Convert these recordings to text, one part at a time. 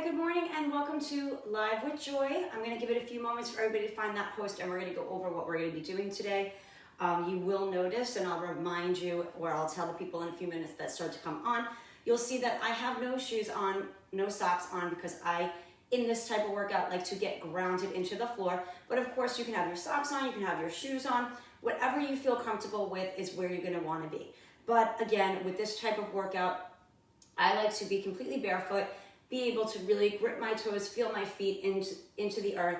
good morning and welcome to Live with Joy. I'm going to give it a few moments for everybody to find that post and we're going to go over what we're going to be doing today. You will notice, and I'll remind you, or I'll tell the people in a few minutes that start to come on, you'll see that I have no shoes on, no socks on, because I, in this type of workout, like to get grounded into the floor. But of course you can have your socks on, you can have your shoes on, whatever you feel comfortable with is where you're going to want to be. But again, with this type of workout, I like to be completely barefoot, be able to really grip my toes, feel my feet into the earth,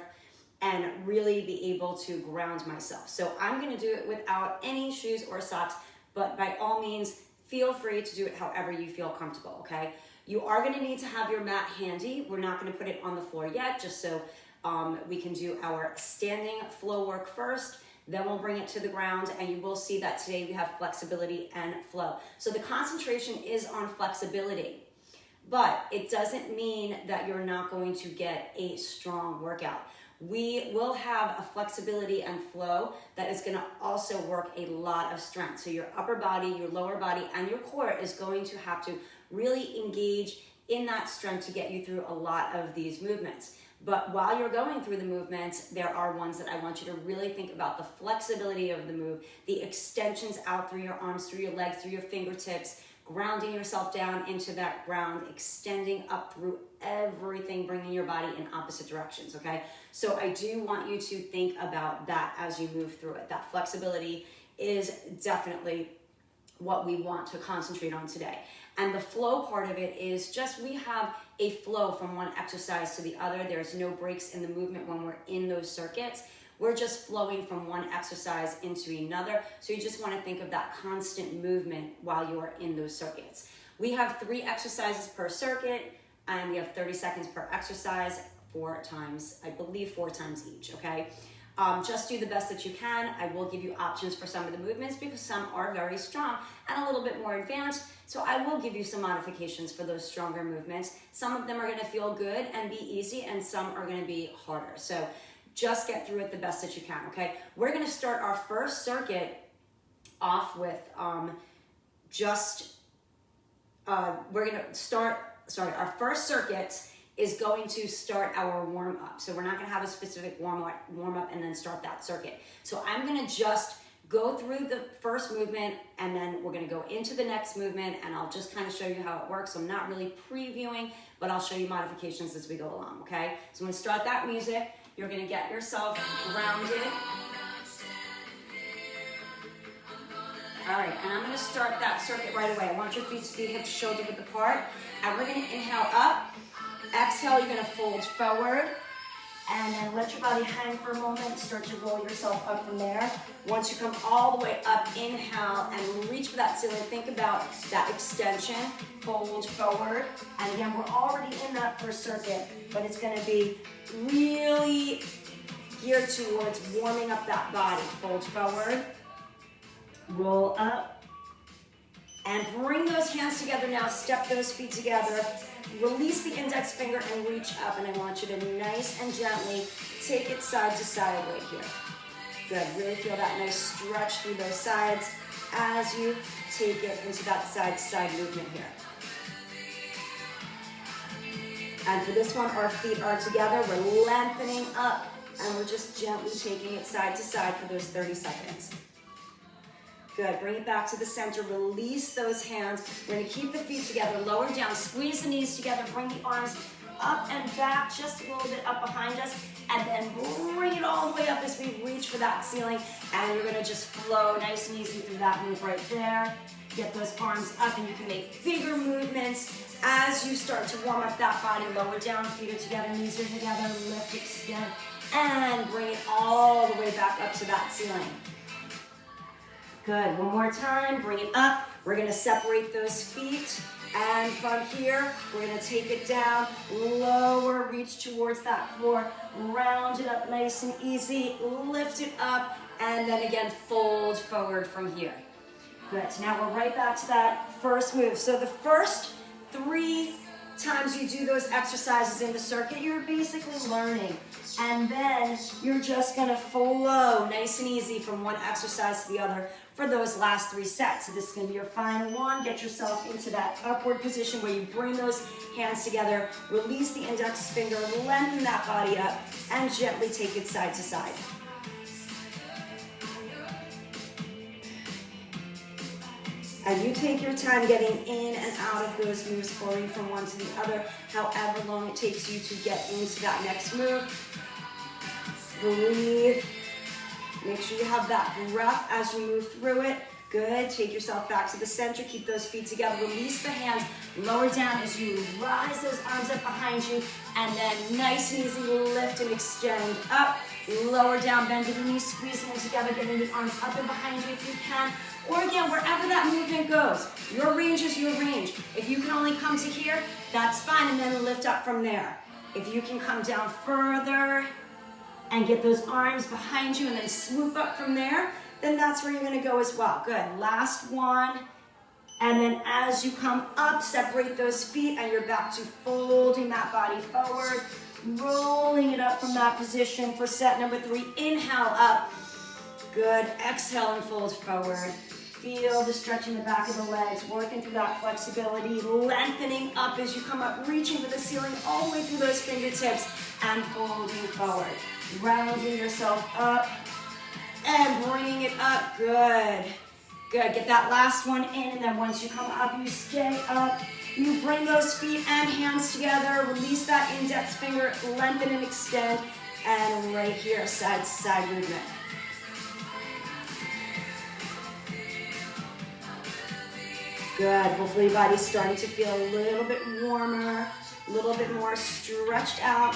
and really be able to ground myself. So I'm gonna do it without any shoes or socks, but by all means, feel free to do it however you feel comfortable, okay? You are gonna need to have your mat handy. We're not gonna put it on the floor yet, just so we can do our standing flow work first. Then we'll bring it to the ground, and you will see that today we have flexibility and flow. So the concentration is on flexibility, but it doesn't mean that you're not going to get a strong workout. We will have a flexibility and flow that is gonna also work a lot of strength. So your upper body, your lower body, and your core is going to have to really engage in that strength to get you through a lot of these movements. But while you're going through the movements, there are ones that I want you to really think about: the flexibility of the move, the extensions out through your arms, through your legs, through your fingertips, grounding yourself down into that ground, extending up through everything, bringing your body in opposite directions, okay? So I do want you to think about that as you move through it. That flexibility is definitely what we want to concentrate on today. And the flow part of it is just, we have a flow from one exercise to the other. There's no breaks in the movement when we're in those circuits. We're just flowing from one exercise into another. So you just want to think of that constant movement while you are in those circuits. We have 3 exercises per circuit, and we have 30 seconds per exercise, 4 times, I believe 4 times each, okay? Just do the best that you can. I will give you options for some of the movements because some are very strong and a little bit more advanced. So I will give you some modifications for those stronger movements. Some of them are going to feel good and be easy, and some are going to be harder. So just get through it the best that you can, okay? We're going to start our first circuit off with our first circuit is going to start our warm-up. So we're not gonna have a specific warm-up and then start that circuit. So I'm gonna just go through the first movement, and then we're gonna go into the next movement, and I'll just kind of show you how it works. So I'm not really previewing, but I'll show you modifications as we go along, okay? So I'm gonna start that music. You're gonna get yourself grounded. All right, and I'm gonna start that circuit right away. I want your feet to be hip shoulder width apart, and we're gonna inhale up. Exhale, you're gonna fold forward, and then let your body hang for a moment. Start to roll yourself up from there. Once you come all the way up, inhale and reach for that ceiling. Think about that extension, fold forward. And again, we're already in that first circuit, but it's gonna be really geared towards warming up that body. Fold forward, roll up, and bring those hands together now. Step those feet together. Release the index finger and reach up, and I want you to nice and gently take it side to side right here. Good, really feel that nice stretch through those sides as you take it into that side to side movement here. And for this one, our feet are together, we're lengthening up, and we're just gently taking it side to side for those 30 seconds. Good, bring it back to the center, release those hands. We're gonna keep the feet together, lower down, squeeze the knees together, bring the arms up and back, just a little bit up behind us, and then bring it all the way up as we reach for that ceiling, and you're gonna just flow nice and easy through that move right there. Get those arms up, and you can make bigger movements as you start to warm up that body. Lower down, feet are together, knees are together, lift, extend, and bring it all the way back up to that ceiling. Good, one more time, bring it up. We're gonna separate those feet, and from here, we're gonna take it down, lower, reach towards that floor, round it up nice and easy, lift it up, and then again, fold forward from here. Good, so now we're right back to that first move. So the first 3 times you do those exercises in the circuit, you're basically learning. And then you're just gonna flow nice and easy from one exercise to the other for those last 3 sets. So this is gonna be your final one. Get yourself into that upward position where you bring those hands together, release the index finger, lengthen that body up, and gently take it side to side. And you take your time getting in and out of those moves, flowing from one to the other, however long it takes you to get into that next move. Breathe. Make sure you have that breath as you move through it. Good. Take yourself back to the center. Keep those feet together. Release the hands. Lower down as you rise those arms up behind you. And then nice and easy, lift and extend up. Lower down, bend the knees, squeezing them together, getting the arms up and behind you if you can. Or again, wherever that movement goes. Your range is your range. If you can only come to here, that's fine. And then lift up from there. If you can come down further and get those arms behind you and then swoop up from there, then that's where you're gonna go as well. Good, last one. And then as you come up, separate those feet and you're back to folding that body forward, rolling it up from that position for set number 3. Inhale up, good, exhale and fold forward. Feel the stretch in the back of the legs, working through that flexibility, lengthening up as you come up, reaching for the ceiling all the way through those fingertips and folding forward. Rounding yourself up and bringing it up. Good. Good. Get that last one in, and then once you come up, you stay up. You bring those feet and hands together. Release that index finger, lengthen and extend. And right here, side to side movement. Good. Hopefully your body's starting to feel a little bit warmer, a little bit more stretched out.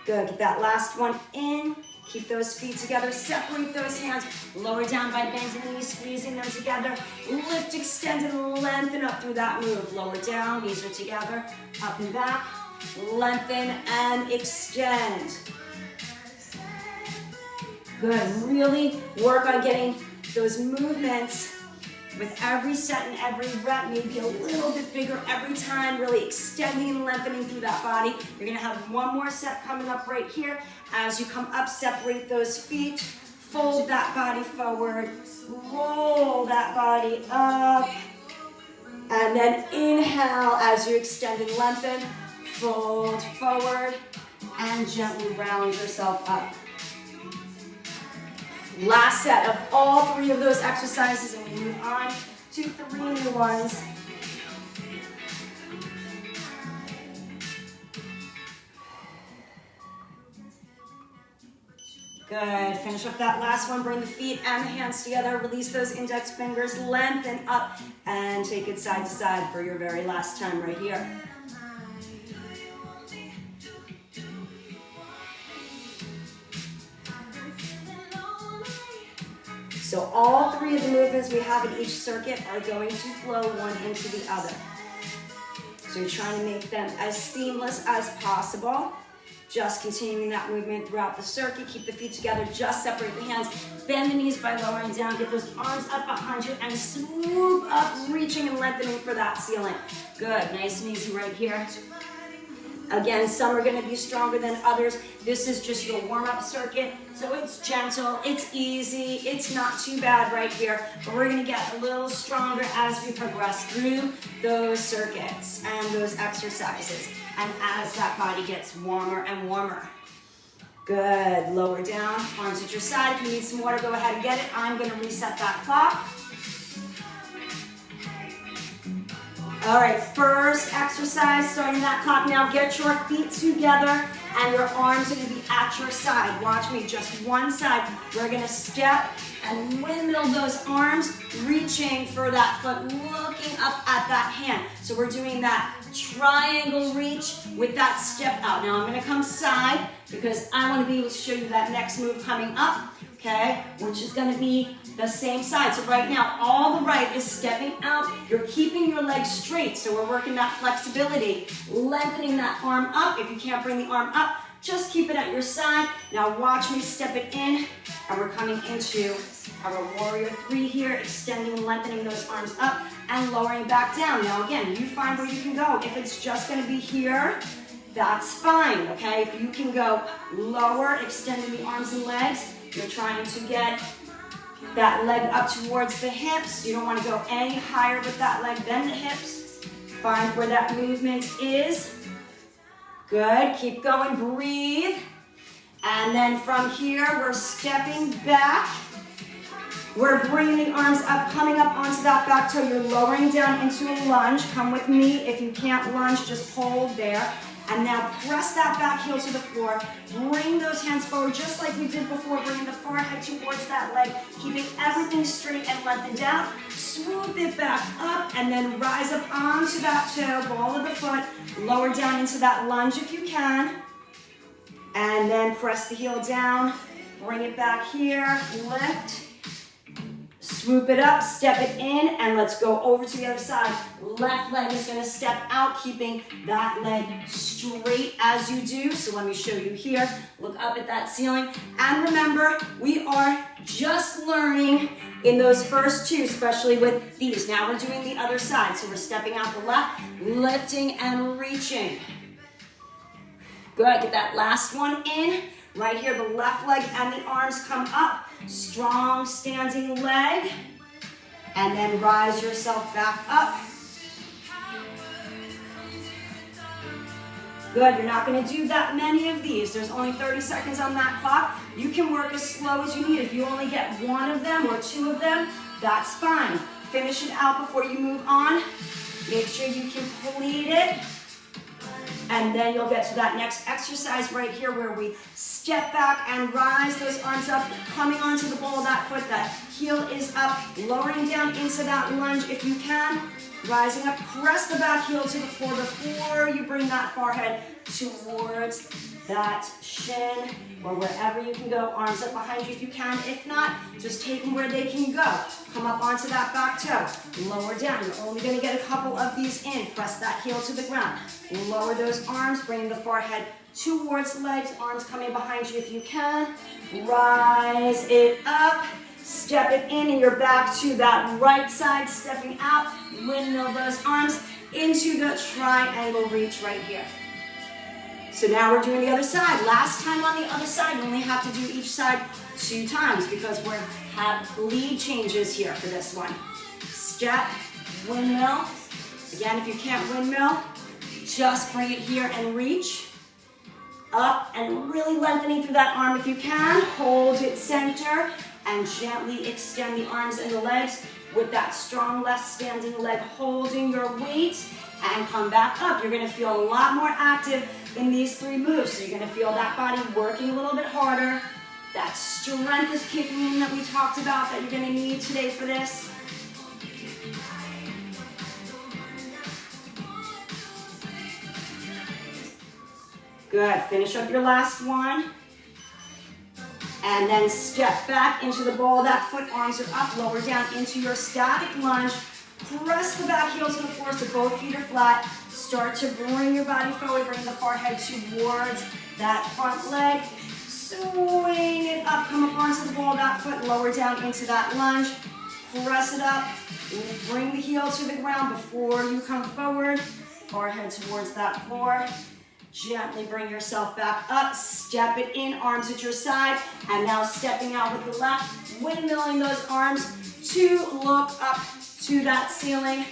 Good, get that last one in. Keep those feet together, separate those hands, lower down by bending the knees, squeezing them together. Lift, extend, and lengthen up through that move. Lower down, knees are together, up and back. Lengthen and extend. Good, really work on getting those movements with every set and every rep, maybe a little bit bigger every time, really extending and lengthening through that body. You're gonna have one more set coming up right here. As you come up, separate those feet, fold that body forward, roll that body up, and then inhale as you extend and lengthen, fold forward, and gently round yourself up. Last set of all 3 of those exercises, and we move on to 3 new ones. Good, finish up that last one, bring the feet and the hands together, release those index fingers, lengthen up, and take it side to side for your very last time right here. So all 3 of the movements we have in each circuit are going to flow one into the other. So you're trying to make them as seamless as possible. Just continuing that movement throughout the circuit. Keep the feet together, just separate the hands. Bend the knees by lowering down. Get those arms up behind you and swoop up, reaching and lengthening for that ceiling. Good, nice and easy right here. Again, some are gonna be stronger than others. This is just your warm-up circuit. So it's gentle, it's easy, it's not too bad right here. But we're gonna get a little stronger as we progress through those circuits and those exercises. And as that body gets warmer and warmer. Good, lower down, arms at your side. If you need some water, go ahead and get it. I'm gonna reset that clock. All right, first exercise, starting that clock now. Get your feet together and your arms are gonna be at your side. Watch me, just one side. We're gonna step and windmill those arms, reaching for that foot, looking up at that hand. So we're doing that triangle reach with that step out. Now I'm gonna come side because I wanna be able to show you that next move coming up, okay? Which is gonna be the same side. So right now, all the right is stepping out. You're keeping your legs straight. So we're working that flexibility, lengthening that arm up. If you can't bring the arm up, Just keep it at your side. Now watch me step it in, and we're coming into our warrior three here, extending and lengthening those arms up and lowering back down. Now again, you find where you can go. If it's just gonna be here, that's fine, okay? If you can go lower, extending the arms and legs, you're trying to get that leg up towards the hips. You don't want to go any higher with that leg than the hips. Find where that movement is. Good, keep going, breathe. And then from here, we're stepping back. We're bringing the arms up, coming up onto that back toe. You're lowering down into a lunge. Come with me. If you can't lunge, just hold there. And now press that back heel to the floor. Bring those hands forward just like we did before, bringing the forehead towards that leg, keeping everything straight and lengthened out. Swoop it back up and then rise up onto that toe, ball of the foot, lower down into that lunge if you can. And then press the heel down, bring it back here, lift. Swoop it up, step it in, and let's go over to the other side. Left leg is gonna step out, keeping that leg straight as you do. So let me show you here. Look up at that ceiling. And remember, we are just learning in those first two, especially with these. Now we're doing the other side. So we're stepping out the left, lifting and reaching. Good, get that last one in. Right here, the left leg and the arms come up. Strong standing leg, and then rise yourself back up. Good, you're not going to do that many of these. There's only 30 seconds on that clock. You can work as slow as you need. If you only get one of them or two of them, that's fine. Finish it out before you move on. Make sure you complete it. And then you'll get to that next exercise right here where we step back and rise those arms up, coming onto the ball of that foot. That heel is up, lowering down into that lunge if you can. Rising up, press the back heel to the floor before you bring that forehead towards that shin or wherever you can go. Arms up behind you if you can. If not, just take them where they can go. Come up onto that back toe. Lower down. You're only going to get a couple of these in. Press that heel to the ground. Lower those arms, bring the forehead towards the legs. Arms coming behind you if you can. Rise it up. Step it in and you're back to that right side, stepping out. Windmill those arms into the triangle reach right here. So now we're doing the other side. Last time on the other side, we only have to do each side 2 times because we have lead changes here for this one. Step, windmill. Again, if you can't windmill, just bring it here and reach. Up and really lengthening through that arm if you can. Hold it center and gently extend the arms and the legs with that strong left standing leg holding your weight, and come back up. You're going to feel a lot more active in these 3 moves. So you're going to feel that body working a little bit harder. That strength is kicking in that we talked about that you're going to need today for this. Good. Finish up your last one. And then step back into the ball of that foot. Arms are up, lower down into your static lunge. Press the back heel to the floor so both feet are flat. Start to bring your body forward, bring the forehead towards that front leg. Swing it up, come up onto the ball of that foot, lower down into that lunge. Press it up, bring the heel to the ground before you come forward. Forehead towards that floor. Gently bring yourself back up, step it in, arms at your side, and now stepping out with the left, windmilling those arms to look up to that ceiling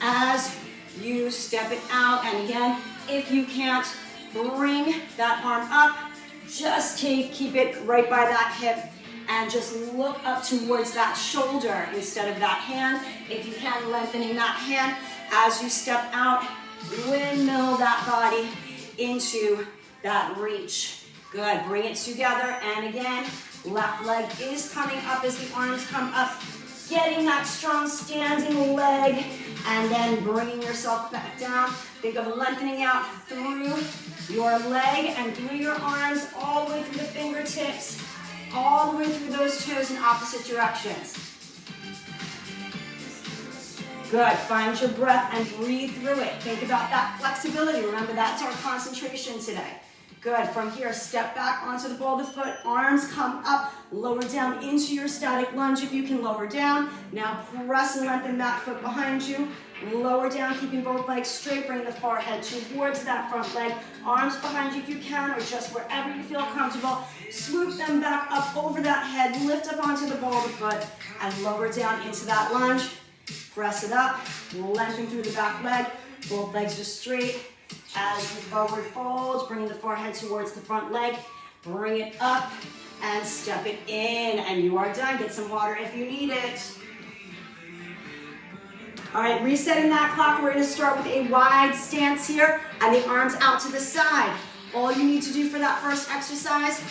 as you step it out. And again, if you can't bring that arm up, just keep it right by that hip and just look up towards that shoulder instead of that hand. If you can, lengthening that hand as you step out, windmill that body into that reach. Good, bring it together, and again, left leg is coming up as the arms come up, getting that strong standing leg, and then bringing yourself back down. Think of lengthening out through your leg and through your arms, all the way through the fingertips, all the way through those toes in opposite directions. Good, find your breath and breathe through it. Think about that flexibility. Remember, that's our concentration today. Good. From here, step back onto the ball of the foot. Arms come up, lower down into your static lunge if you can lower down. Now press and lengthen that foot behind you. Lower down, keeping both legs straight. Bring the forehead towards that front leg. Arms behind you if you can, or just wherever you feel comfortable. Swoop them back up over that head. Lift up onto the ball of the foot and lower down into that lunge. Press it up. Lengthen through the back leg. Both legs are straight. As you forward fold, bringing the forehead towards the front leg. Bring it up and step it in. And you are done. Get some water if you need it. All right, resetting that clock. We're going to start with a wide stance here and the arms out to the side. All you need to do for that first exercise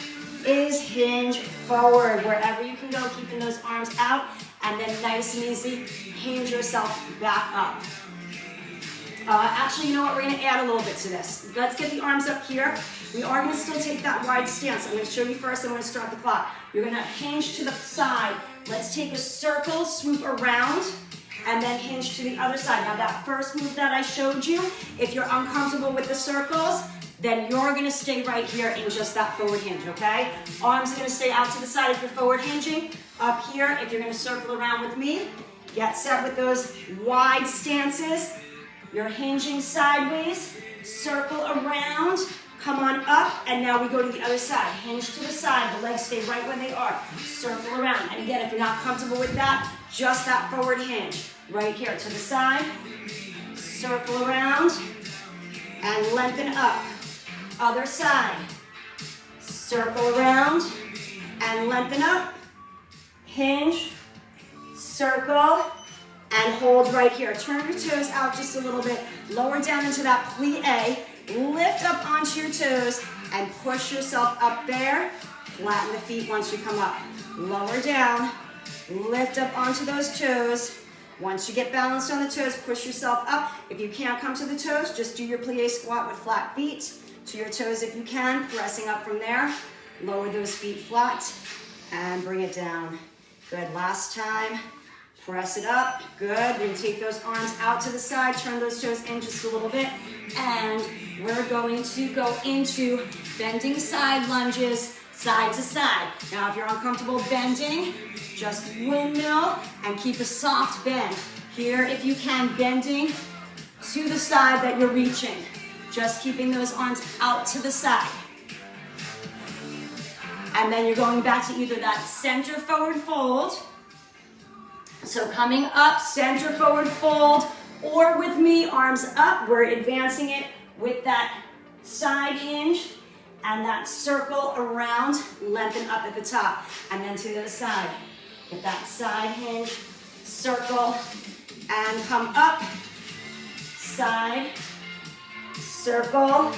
is hinge forward. Wherever you can go, keeping those arms out. And then nice and easy, hinge yourself back up. Actually, you know what? We're going to add a little bit to this. Let's get the arms up here. We are going to still take that wide stance. I'm going to show you first. I'm going to start the clock. You're going to hinge to the side. Let's take a circle, swoop around, and then hinge to the other side. Now, that first move that I showed you, if you're uncomfortable with the circles, then you're going to stay right here in just that forward hinge, okay? Arms are going to stay out to the side if you're forward hinging. Up here, if you're going to circle around with me, get set with those wide stances. You're hinging sideways, circle around, come on up, and now we go to the other side. Hinge to the side, the legs stay right where they are. Circle around, and again, if you're not comfortable with that, just that forward hinge. Right here to the side, circle around, and lengthen up. Other side, circle around, and lengthen up. Hinge, circle, and hold right here. Turn your toes out just a little bit. Lower down into that plie. Lift up onto your toes and push yourself up there. Flatten the feet once you come up. Lower down. Lift up onto those toes. Once you get balanced on the toes, push yourself up. If you can't come to the toes, just do your plie squat with flat feet. To your toes if you can. Pressing up from there. Lower those feet flat and bring it down. Good. Last time. Press it up. Good. We're going to take those arms out to the side. Turn those toes in just a little bit. And we're going to go into bending side lunges, side to side. Now, if you're uncomfortable bending, just windmill and keep a soft bend. Here, if you can, bending to the side that you're reaching. Just keeping those arms out to the side. And then you're going back to either that center forward fold. So coming up, center forward fold, or with me, arms up. We're advancing it with that side hinge and that circle around, lengthen up at the top. And then to the other side. Get that side hinge, circle, and come up. Side, circle,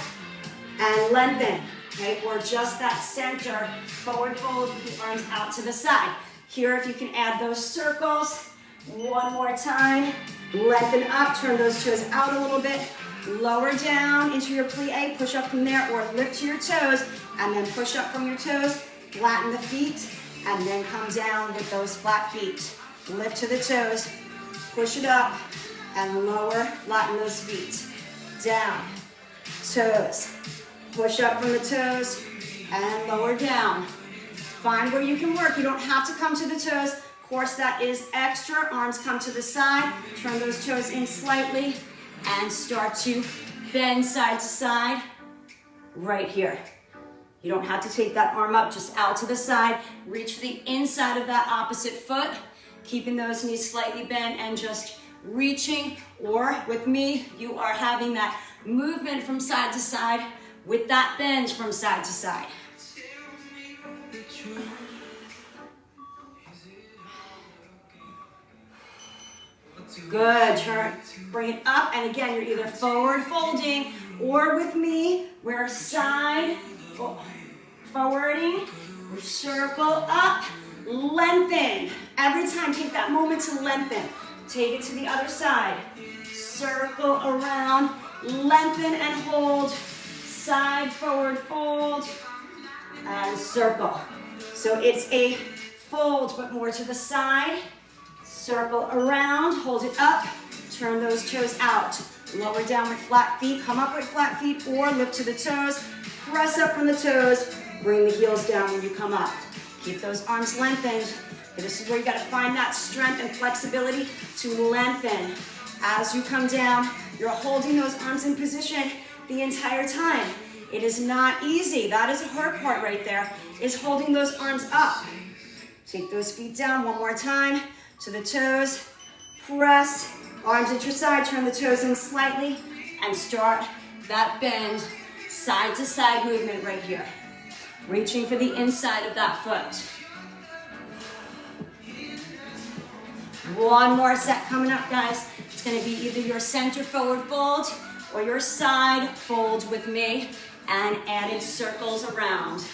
and lengthen. Okay, or just that center forward fold with the arms out to the side. Here, if you can add those circles, one more time. Lengthen up, turn those toes out a little bit. Lower down into your plie, push up from there, or lift to your toes, and then push up from your toes. Flatten the feet, and then come down with those flat feet. Lift to the toes, push it up, and lower, flatten those feet. Down, toes. Push up from the toes, and lower down. Find where you can work. You don't have to come to the toes. Of course, that is extra. Arms come to the side. Turn those toes in slightly and start to bend side to side right here. You don't have to take that arm up, just out to the side. Reach for the inside of that opposite foot, keeping those knees slightly bent and just reaching. Or with me, you are having that movement from side to side with that bend from side to side. Good, turn, bring it up, and again, you're either forward folding, or with me, we're side, forwarding, circle up, lengthen. Every time, take that moment to lengthen. Take it to the other side. Circle around, lengthen and hold, side forward fold, and circle. So it's a fold, but more to the side. Circle around, hold it up, turn those toes out. Lower down with flat feet, come up with flat feet, or lift to the toes, press up from the toes, bring the heels down when you come up. Keep those arms lengthened. This is where you gotta find that strength and flexibility to lengthen. As you come down, you're holding those arms in position the entire time. It is not easy. That is the hard part right there, is holding those arms up. Take those feet down one more time, to the toes, press, arms at your side, turn the toes in slightly, and start that bend, side to side movement right here. Reaching for the inside of that foot. One more set coming up, guys. It's gonna be either your center forward fold or your side fold with me and added circles around.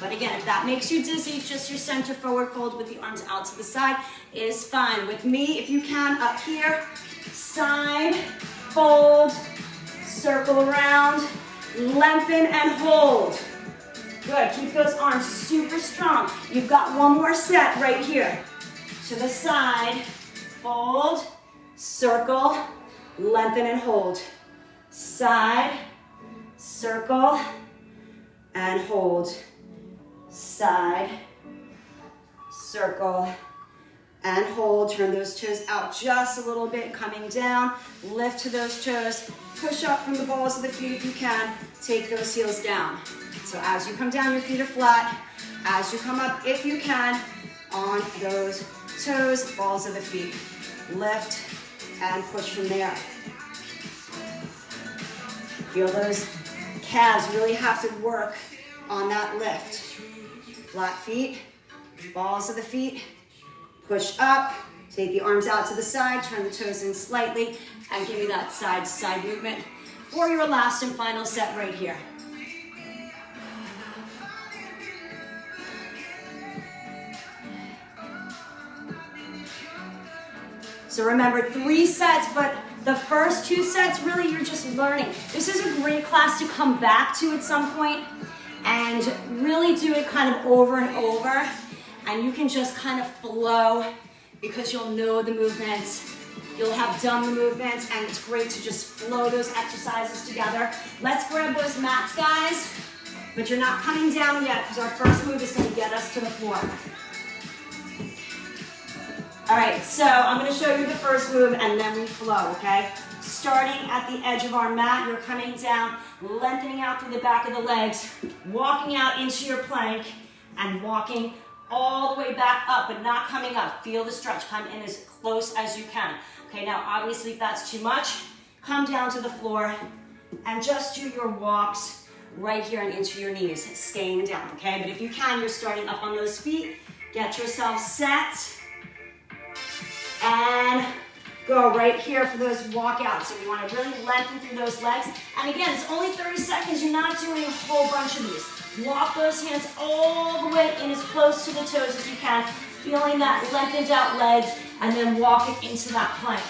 But again, if that makes you dizzy, just your center forward fold with the arms out to the side is fine. With me, if you can, up here, side, fold, circle around, lengthen and hold. Good, keep those arms super strong. You've got one more set right here. To the side, fold, circle, lengthen and hold. Side, circle, and hold. Side, circle, and hold. Turn those toes out just a little bit, coming down. Lift to those toes. Push up from the balls of the feet if you can. Take those heels down. So as you come down, your feet are flat. As you come up, if you can, on those toes, balls of the feet. Lift and push from there. Feel those calves really have to work on that lift. Flat feet, balls of the feet, push up, take the arms out to the side, turn the toes in slightly, and give me that side to side movement for your last and final set right here. So remember, 3 sets, but the first 2 sets, really, you're just learning. This is a great class to come back to at some point and really do it kind of over and over. And you can just kind of flow because you'll know the movements. You'll have done the movements, and it's great to just flow those exercises together. Let's grab those mats, guys. But you're not coming down yet because our first move is going to get us to the floor. All right, so I'm going to show you the first move and then we flow, okay? Starting at the edge of our mat, you're coming down, lengthening out through the back of the legs, walking out into your plank, and walking all the way back up, but not coming up. Feel the stretch. Come in as close as you can. Okay, now obviously if that's too much, come down to the floor and just do your walks right here and into your knees, staying down, okay? But if you can, you're starting up on those feet. Get yourself set. And go right here for those walkouts. So we want to really lengthen through those legs. And again, it's only 30 seconds. You're not doing a whole bunch of these. Walk those hands all the way in as close to the toes as you can, feeling that lengthened out legs, and then walk it into that plank.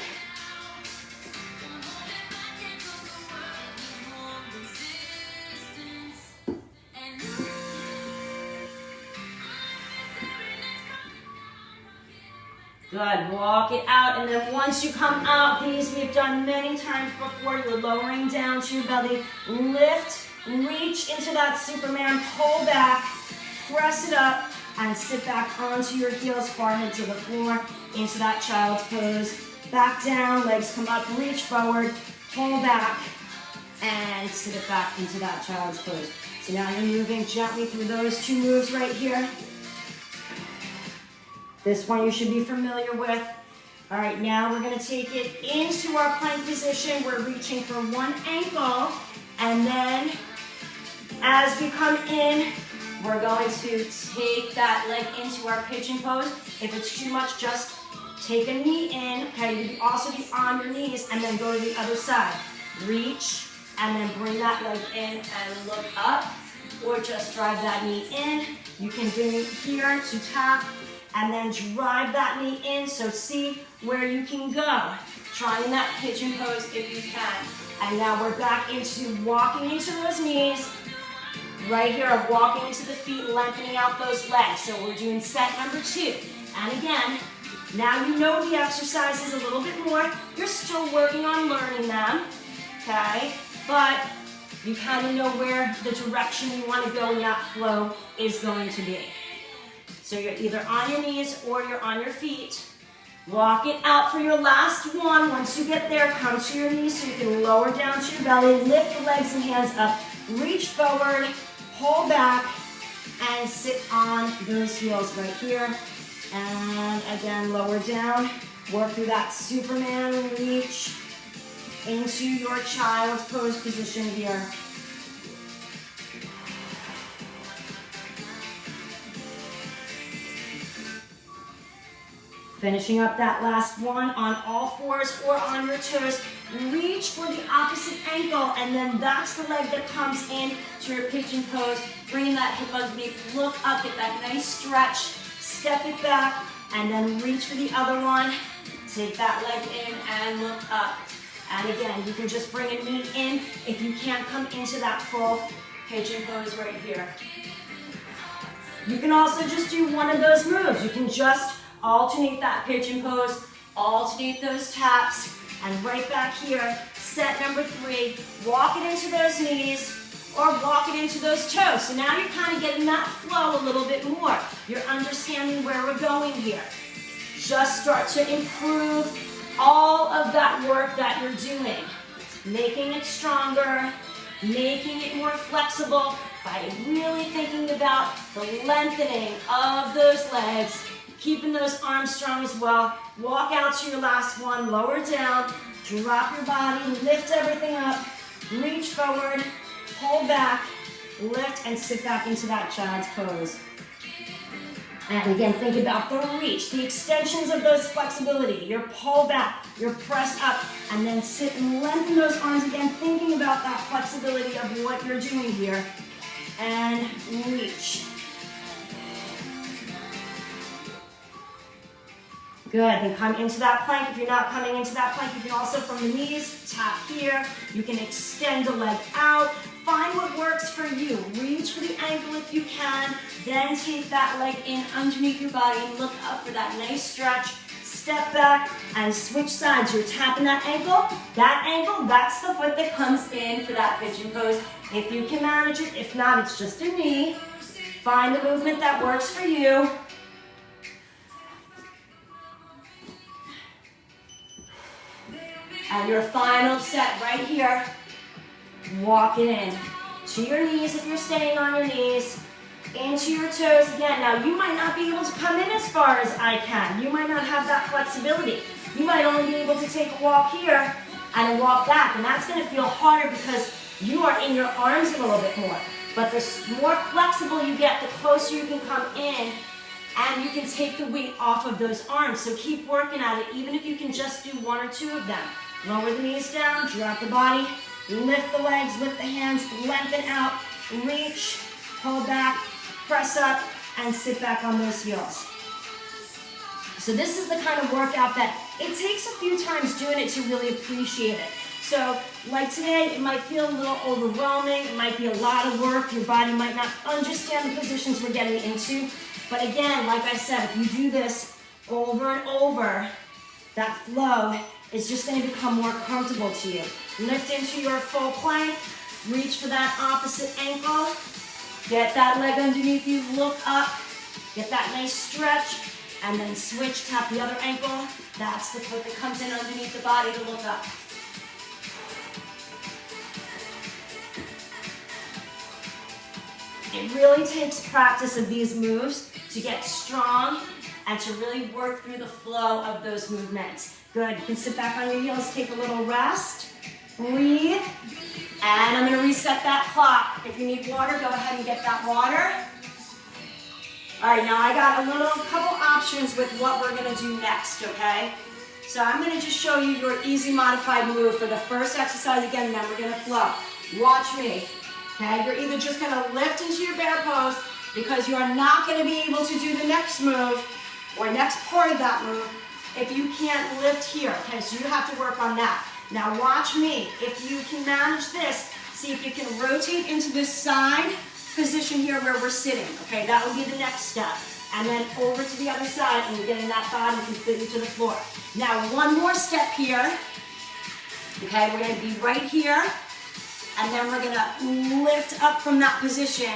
Good, walk it out, and then once you come out, these we've done many times before, you're lowering down to your belly, lift, reach into that Superman, pull back, press it up, and sit back onto your heels, forehead to the floor, into that child's pose, back down, legs come up, reach forward, pull back, and sit it back into that child's pose. So now you're moving gently through those 2 moves right here. This one you should be familiar with. All right, now we're gonna take it into our plank position. We're reaching for one ankle, and then as we come in, we're going to take that leg into our pigeon pose. If it's too much, just take a knee in, okay? You can also be on your knees and then go to the other side. Reach, and then bring that leg in and look up, or just drive that knee in. You can bring it here to tap, and then drive that knee in, so see where you can go. Trying that pigeon pose if you can. And now we're back into walking into those knees. Right here, of walking into the feet, lengthening out those legs. So we're doing set number 2. And again, Now you know the exercises a little bit more. You're still working on learning them, okay? But you kind of know where the direction you want to go in that flow is going to be. So you're either on your knees or you're on your feet. Walk it out for your last one. Once you get there, come to your knees so you can lower down to your belly, lift the legs and hands up, reach forward, pull back, and sit on those heels right here. And again, lower down, work through that Superman reach into your child's pose position here. Finishing up that last one on all fours or on your toes. Reach for the opposite ankle, and then that's the leg that comes in to your pigeon pose. Bring that hip underneath, look up, get that nice stretch, step it back, and then reach for the other one. Take that leg in and look up. And again, you can just bring a knee in if you can't come into that full pigeon pose right here. You can also just do one of those moves. You can just alternate that pigeon pose, alternate those taps, and right back here, set number 3, walk it into those knees or walk it into those toes. So now you're kind of getting that flow a little bit more. You're understanding where we're going here. Just start to improve all of that work that you're doing, making it stronger, making it more flexible by really thinking about the lengthening of those legs, keeping those arms strong as well. Walk out to your last one, lower down, drop your body, lift everything up, reach forward, pull back, lift, and sit back into that child's pose. And again, think about the reach, the extensions of those flexibility, your pull back, your press up, and then sit and lengthen those arms again, thinking about that flexibility of what you're doing here. And reach. Good, then come into that plank. If you're not coming into that plank, you can also from the knees, tap here. You can extend the leg out. Find what works for you. Reach for the ankle if you can. Then take that leg in underneath your body and look up for that nice stretch. Step back and switch sides. You're tapping that ankle. That ankle, that's the foot that comes in for that pigeon pose. If you can manage it, if not, it's just a knee. Find the movement that works for you. And your final set right here, walk it in to your knees if you're staying on your knees, into your toes again. Now you might not be able to come in as far as I can. You might not have that flexibility. You might only be able to take a walk here and a walk back, and that's going to feel harder because you are in your arms a little bit more. But the more flexible you get, the closer you can come in, and you can take the weight off of those arms. So keep working at it, even if you can just do 1 or 2 of them. Lower the knees down, drop the body, lift the legs, lift the hands, lengthen out, reach, pull back, press up, and sit back on those heels. So this is the kind of workout that it takes a few times doing it to really appreciate it. So like today, it might feel a little overwhelming, it might be a lot of work, your body might not understand the positions we're getting into. But again, like I said, if you do this over and over, that flow is just going to become more comfortable to you. Lift into your full plank, reach for that opposite ankle, get that leg underneath you, look up, get that nice stretch, and then switch, tap the other ankle. That's the foot that comes in underneath the body to look up. It really takes practice of these moves to get strong and to really work through the flow of those movements. Good, you can sit back on your heels, take a little rest, breathe, and I'm gonna reset that clock. If you need water, go ahead and get that water. All right, now I got a couple options with what we're gonna do next, okay? So I'm gonna just show you your easy modified move for the first exercise again, then we're gonna flow. Watch me, okay? You're either just gonna lift into your bear pose because you are not gonna be able to do the next move or next part of that move if you can't lift here, okay? So you have to work on that. Now watch me. If you can manage this, see if you can rotate into this side position here where we're sitting, okay? That would be the next step. and then over to the other side, and you're getting that bottom completely to the floor. Now, one more step here. Okay, we're gonna be right here, and then we're gonna lift up from that position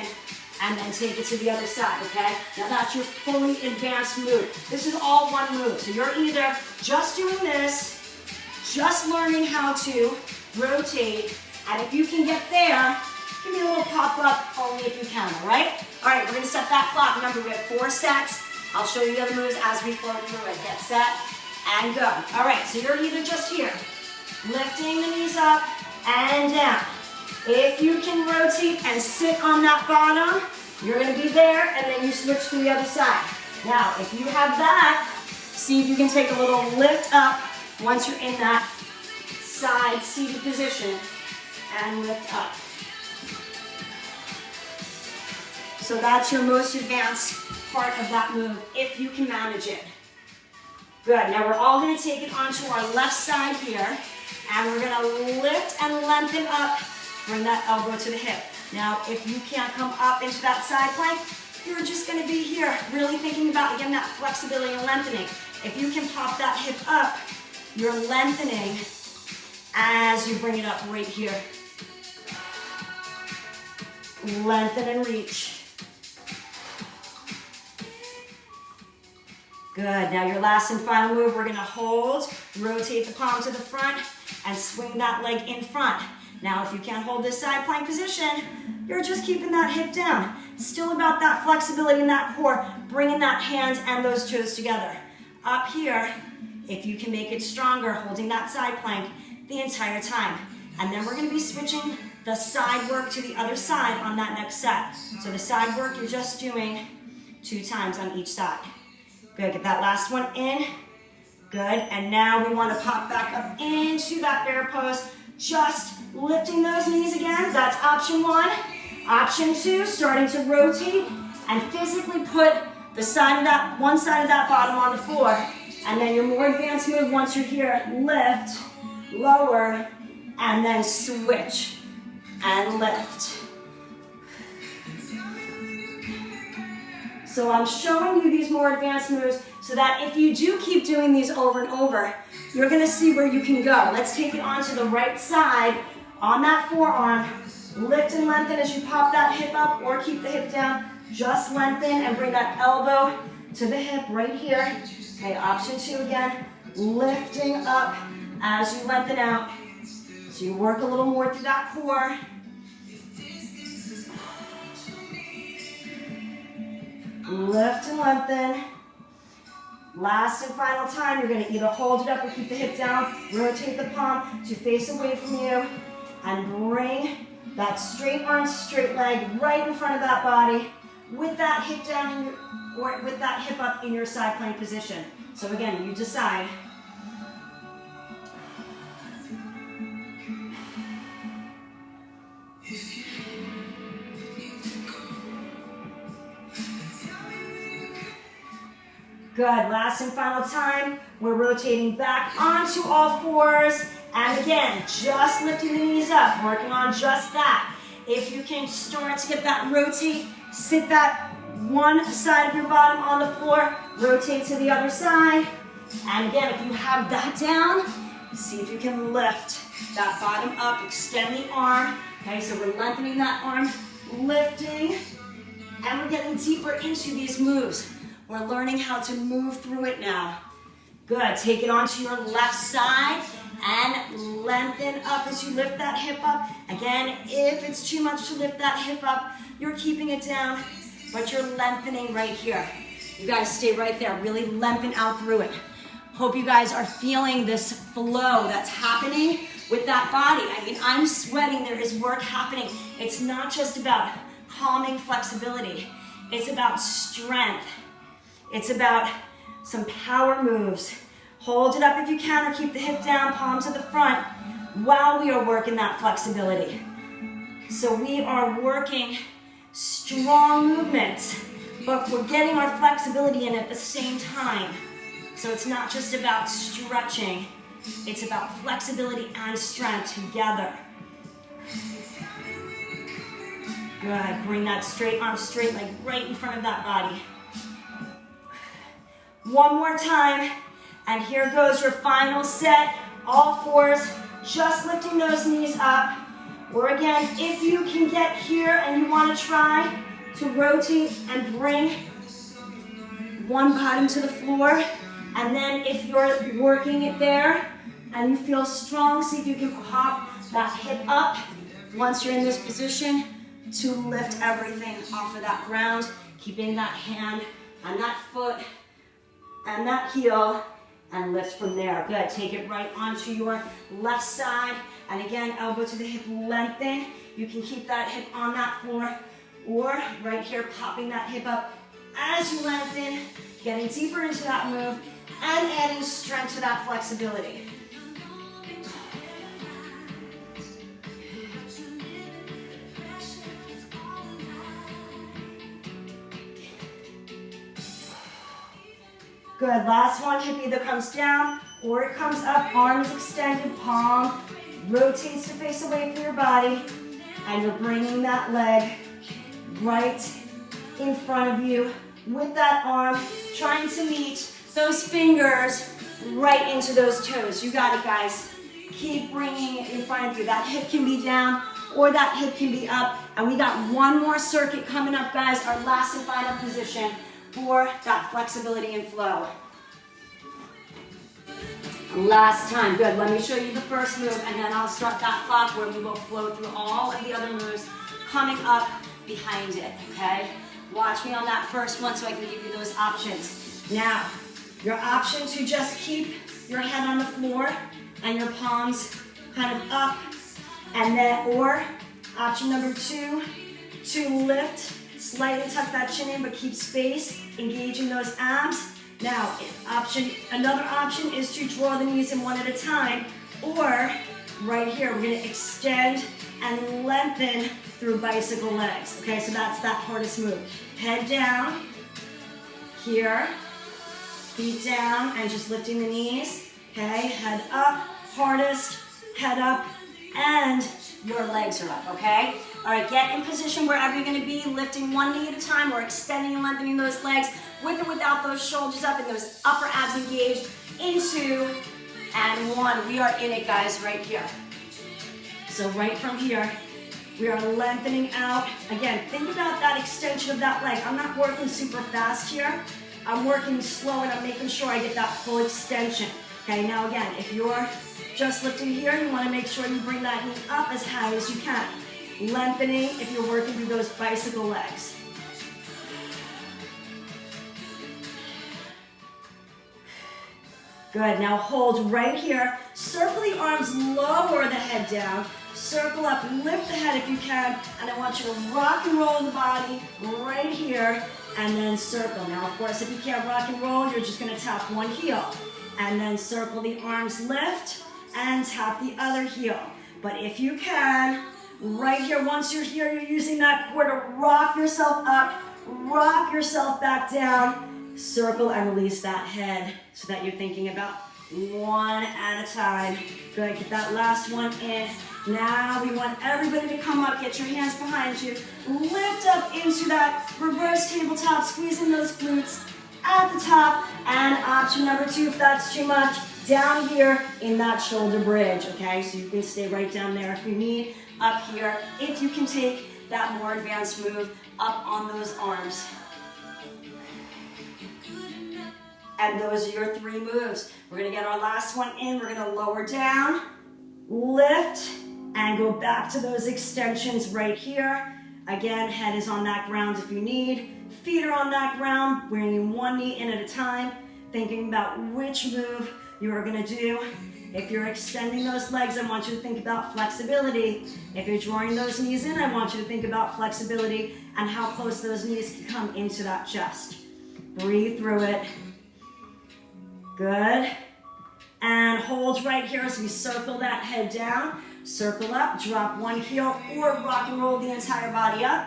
and then take it to the other side, okay? Now that's your fully advanced move. This is all one move. So you're either just doing this, just learning how to rotate, and if you can get there, give me a little pop-up only if you can, all right? All right, we're gonna set that clock. Remember, we have 4 sets. I'll show you the other moves as we flow through it. Get set and go. All right, so you're either just here, lifting the knees up and down. If you can rotate and sit on that bottom, you're gonna be there, and then you switch to the other side. Now, if you have that, see if you can take a little lift up once you're in that side seated position and lift up. So that's your most advanced part of that move, if you can manage it. Good, now we're all gonna take it onto our left side here, and we're gonna lift and lengthen up. Bring that elbow to the hip. Now, if you can't come up into that side plank, you're just gonna be here, really thinking about, again, that flexibility and lengthening. If you can pop that hip up, you're lengthening as you bring it up right here. Lengthen and reach. Good, now your last and final move, we're gonna hold, rotate the palm to the front, and swing that leg in front. Now, if you can't hold this side plank position, you're just keeping that hip down. Still about that flexibility in that core, bringing that hand and those toes together. Up here, if you can make it stronger, holding that side plank the entire time. And then we're gonna be switching the side work to the other side on that next set. So the side work, you're just doing 2 times on each side. Good, get that last one in. Good, and now we wanna pop back up into that bear pose. Just lifting those knees again, that's option 1. Option 2, starting to rotate and physically put the side of that, one side of that bottom on the floor. And then your more advanced move, once you're here, lift, lower, and then switch and lift. So I'm showing you these more advanced moves so that if you do keep doing these over and over, you're gonna see where you can go. Let's take it onto the right side on that forearm. Lift and lengthen as you pop that hip up or keep the hip down. Just lengthen and bring that elbow to the hip right here. Okay, option 2 again. Lifting up as you lengthen out. So you work a little more through that core. Lift and lengthen. Last and final time, you're gonna either hold it up or keep the hip down, rotate the palm to face away from you, and bring that straight arm, straight leg right in front of that body with that hip down in your, or with that hip up in your side plank position. So again, you decide. Good, last and final time, we're rotating back onto all fours, and again, just lifting the knees up, working on just that. If you can start to get that rotate, sit that one side of your bottom on the floor, rotate to the other side, and again, if you have that down, see if you can lift that bottom up, extend the arm, okay, so we're lengthening that arm, lifting, and we're getting deeper into these moves. We're learning how to move through it now. Good, take it onto your left side and lengthen up as you lift that hip up. Again, if it's too much to lift that hip up, you're keeping it down, but you're lengthening right here. You guys stay right there, really lengthen out through it. Hope you guys are feeling this flow that's happening with that body. I mean, I'm sweating, there is work happening. It's not just about calming flexibility, it's about strength. It's about some power moves. Hold it up if you can or keep the hip down, palm to the front while we are working that flexibility. So we are working strong movements, but we're getting our flexibility in at the same time. So it's not just about stretching, it's about flexibility and strength together. Good, bring that straight arm, straight leg right in front of that body. One more time. And here goes your final set. All fours, just lifting those knees up. Or again, if you can get here and you want to try to rotate and bring one bottom to the floor. And then if you're working it there and you feel strong, see if you can pop that hip up once you're in this position to lift everything off of that ground, keeping that hand and that foot and that heel, and lift from there. Good, take it right onto your left side, and again, elbow to the hip, lengthen. You can keep that hip on that floor, or right here, popping that hip up as you lengthen, getting deeper into that move, and adding strength to that flexibility. Good, last one, hip either comes down or it comes up, arms extended, palm rotates to face away from your body, and you're bringing that leg right in front of you with that arm, trying to meet those fingers right into those toes. You got it, guys. Keep bringing it in front of you. That hip can be down or that hip can be up, and we got one more circuit coming up, guys, our last and final position for that flexibility and flow. Last time, good. Let me show you the first move, and then I'll start that clock where we will flow through all of the other moves coming up behind it, okay? Watch me on that first one so I can give you those options. Now, your option to just keep your head on the floor and your palms kind of up, and then, or option number 2, to lift, slightly tuck that chin in, but keep space, engaging those abs. Now, another option is to draw the knees in one at a time, or right here, we're gonna extend and lengthen through bicycle legs. Okay, so that's that hardest move. Head down, here, feet down, and just lifting the knees. Okay, head up, hardest, head up, and your legs are up, okay? All right, get in position wherever you're gonna be, lifting one knee at a time or extending and lengthening those legs with or without those shoulders up and those upper abs engaged into and 1. We are in it, guys, right here. So right from here, we are lengthening out. Again, think about that extension of that leg. I'm not working super fast here. I'm working slow and I'm making sure I get that full extension. Okay, now again, if you're just lifting here, you want to make sure you bring that knee up as high as you can. Lengthening if you're working through those bicycle legs. Good, now hold right here. Circle the arms, lower the head down. Circle up, lift the head if you can, and I want you to rock and roll the body right here, and then circle. Now, of course, if you can't rock and roll, you're just gonna tap one heel, and then circle the arms, lift, and tap the other heel. But if you can, right here, once you're here, you're using that core to rock yourself up, rock yourself back down, circle and release that head so that you're thinking about one at a time. Good, get that last one in. Now we want everybody to come up, get your hands behind you, lift up into that reverse tabletop, squeezing those glutes at the top, and option number 2, if that's too much, down here in that shoulder bridge, okay? So you can stay right down there if you need, up here, if you can take that more advanced move up on those arms. And those are your 3 moves. We're gonna get our last one in. We're gonna lower down, lift, and go back to those extensions right here. Again, head is on that ground if you need. Feet are on that ground, bringing one knee in at a time, thinking about which move you are gonna do. If you're extending those legs, I want you to think about flexibility. If you're drawing those knees in, I want you to think about flexibility and how close those knees can come into that chest. Breathe through it. Good. And hold right here as we circle that head down. Circle up, drop one heel, or rock and roll the entire body up.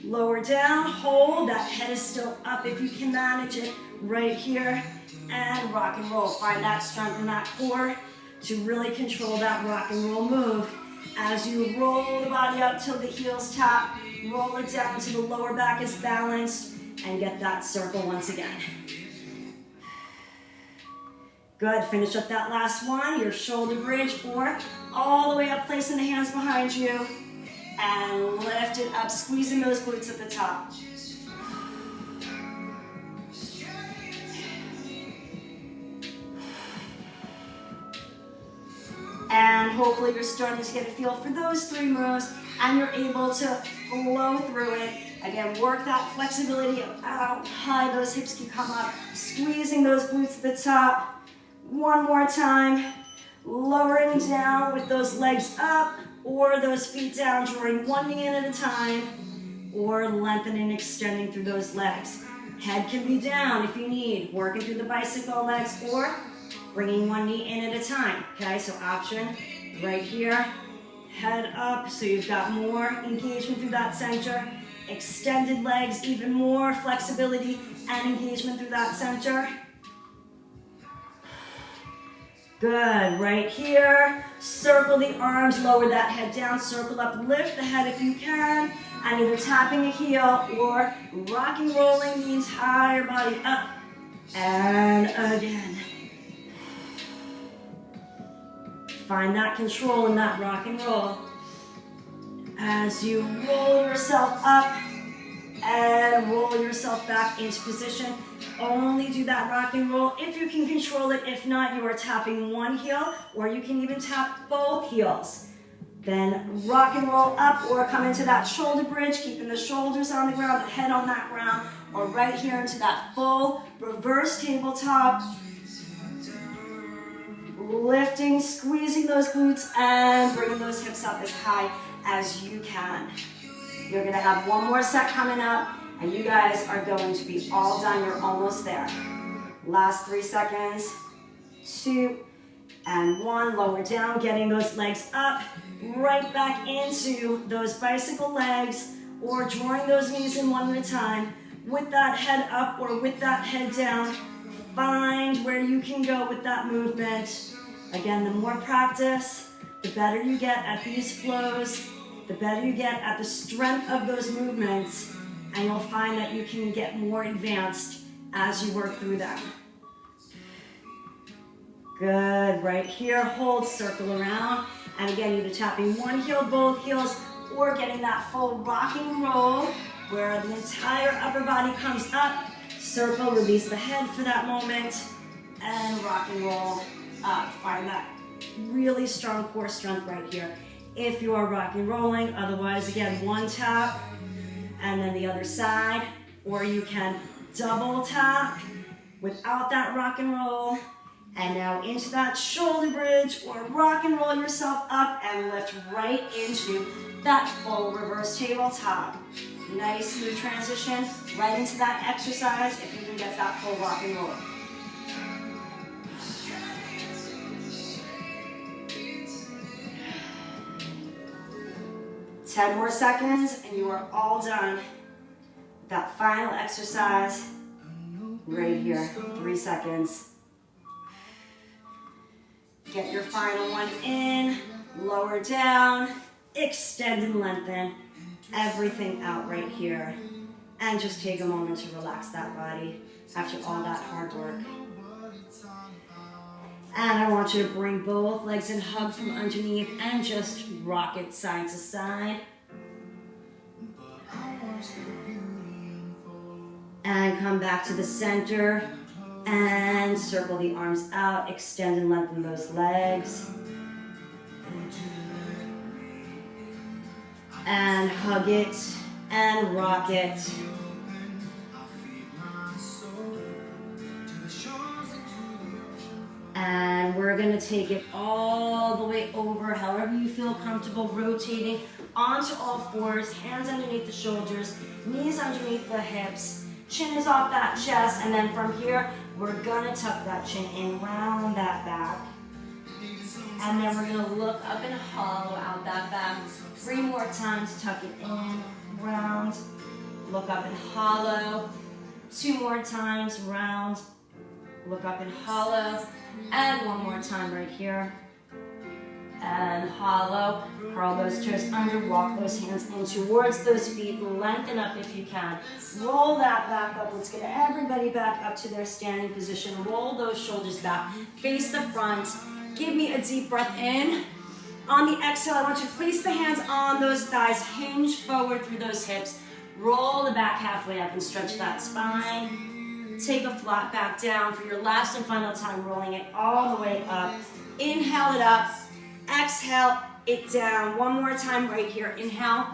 Lower down, hold, that head is still up if you can manage it right here. And rock and roll. Find that strength in that core to really control that rock and roll move. As you roll the body up till the heels tap, roll it down so the lower back is balanced, and get that circle once again. Good, finish up that last one, your shoulder bridge, or all the way up, placing the hands behind you, and lift it up, squeezing those glutes at the top. And hopefully you're starting to get a feel for those 3 moves, and you're able to flow through it. Again, work that flexibility of how high those hips can come up, squeezing those glutes at the top. One more time, lowering down with those legs up, or those feet down, drawing one knee in at a time, or lengthening, extending through those legs. Head can be down if you need, working through the bicycle legs, or bringing one knee in at a time, okay? So option right here, head up, so you've got more engagement through that center, extended legs, even more flexibility and engagement through that center. Good, right here, circle the arms, lower that head down, circle up, lift the head if you can, and either tapping a heel or rocking, rolling the entire body up and again. Find that control in that rock and roll as you roll yourself up and roll yourself back into position. Only do that rock and roll if you can control it. If not, you are tapping one heel, or you can even tap both heels. Then rock and roll up, or come into that shoulder bridge, keeping the shoulders on the ground, the head on that ground, or right here into that full reverse tabletop. Lifting, squeezing those glutes, and bringing those hips up as high as you can. You're gonna have one more set coming up, and you guys are going to be all done. You're almost there. Last 3 seconds, 2 and 1. Lower down, getting those legs up, right back into those bicycle legs, or drawing those knees in one at a time, with that head up or with that head down. Find where you can go with that movement. Again, the more practice, the better you get at these flows, the better you get at the strength of those movements, and you'll find that you can get more advanced as you work through them. Good, right here, hold, circle around, and again, either tapping one heel, both heels, or getting that full rocking roll where the entire upper body comes up. Circle, release the head for that moment, and rock and roll up. Find that really strong core strength right here if you are rock and rolling. Otherwise, again, one tap and then the other side, or you can double tap without that rock and roll, and now into that shoulder bridge, or rock and roll yourself up and lift right into that full reverse tabletop. Nice smooth transition right into that exercise if you can get that full rock and roll. Ten more seconds and you are all done. That final exercise right here, 3 seconds. Get your final one in, lower down, extend and lengthen. Everything out right here, and just take a moment to relax that body after all that hard work. And I want you to bring both legs and hug from underneath and just rock it side to side. And come back to the center and circle the arms out, extend and lengthen those legs. And hug it and rock it. And we're going to take it all the way over, however you feel comfortable, rotating onto all fours, hands underneath the shoulders, knees underneath the hips, chin is off that chest, and then from here, we're going to tuck that chin in, round that back. And then we're going to look up and hollow out that back. 3 more times, tuck it in, round, look up and hollow. 2 more times, round, look up and hollow. And 1 more time right here. and hollow. Curl those toes under, walk those hands in towards those feet, lengthen up if you can. Roll that back up. Let's get everybody back up to their standing position. Roll those shoulders back, face the front. Give me a deep breath in. On the exhale, I want you to place the hands on those thighs, hinge forward through those hips. Roll the back halfway up and stretch that spine. Take a flat back down for your last and final time, rolling it all the way up. Inhale it up, exhale it down. One more time right here. Inhale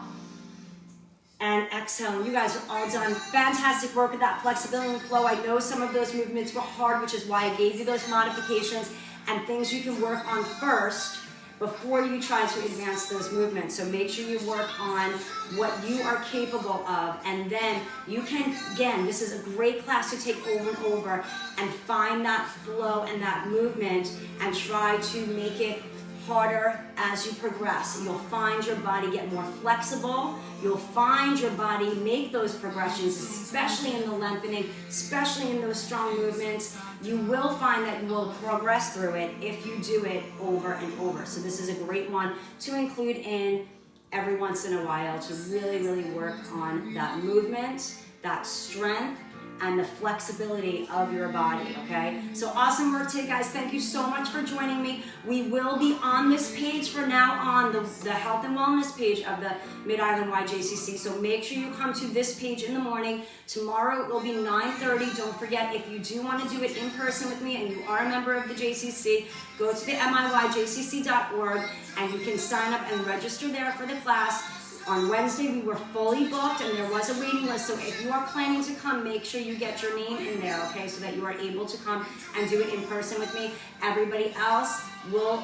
and exhale. You guys are all done. Fantastic work with that flexibility and flow. I know some of those movements were hard, which is why I gave you those modifications and things you can work on first before you try to advance those movements. So make sure you work on what you are capable of, and then you can, again, this is a great class to take over and over and find that flow and that movement and try to make it harder as you progress. You'll find your body get more flexible. You'll find your body make those progressions, especially in the lengthening, especially in those strong movements. You will find that you will progress through it if you do it over and over. So this is a great one to include in every once in a while to really, really work on that movement, that strength, and the flexibility of your body, okay? So awesome work today, guys. Thank you so much for joining me. We will be on this page from now on, the health and wellness page of the Mid-Island YJCC. So make sure you come to this page in the morning. Tomorrow it will be 9:30. Don't forget, if you do want to do it in person with me and you are a member of the JCC, go to the miyjcc.org and you can sign up and register there for the class. On Wednesday, we were fully booked and there was a waiting list. So if you are planning to come, make sure you get your name in there, okay? So that you are able to come and do it in person with me. Everybody else will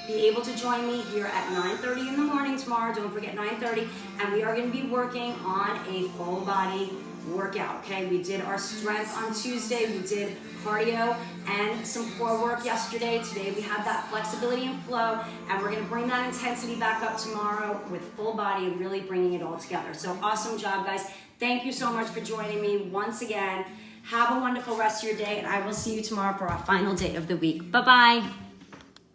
be able to join me here at 9:30 in the morning tomorrow. Don't forget 9:30. And we are going to be working on a full body workout, okay? We did our strength on Tuesday. We did cardio and some core work yesterday. Today we have that flexibility and flow, and we're going to bring that intensity back up tomorrow with full body and really bringing it all together. So awesome job, guys. Thank you so much for joining me once again. Have a wonderful rest of your day, and I will see you tomorrow for our final day of the week. Bye-bye.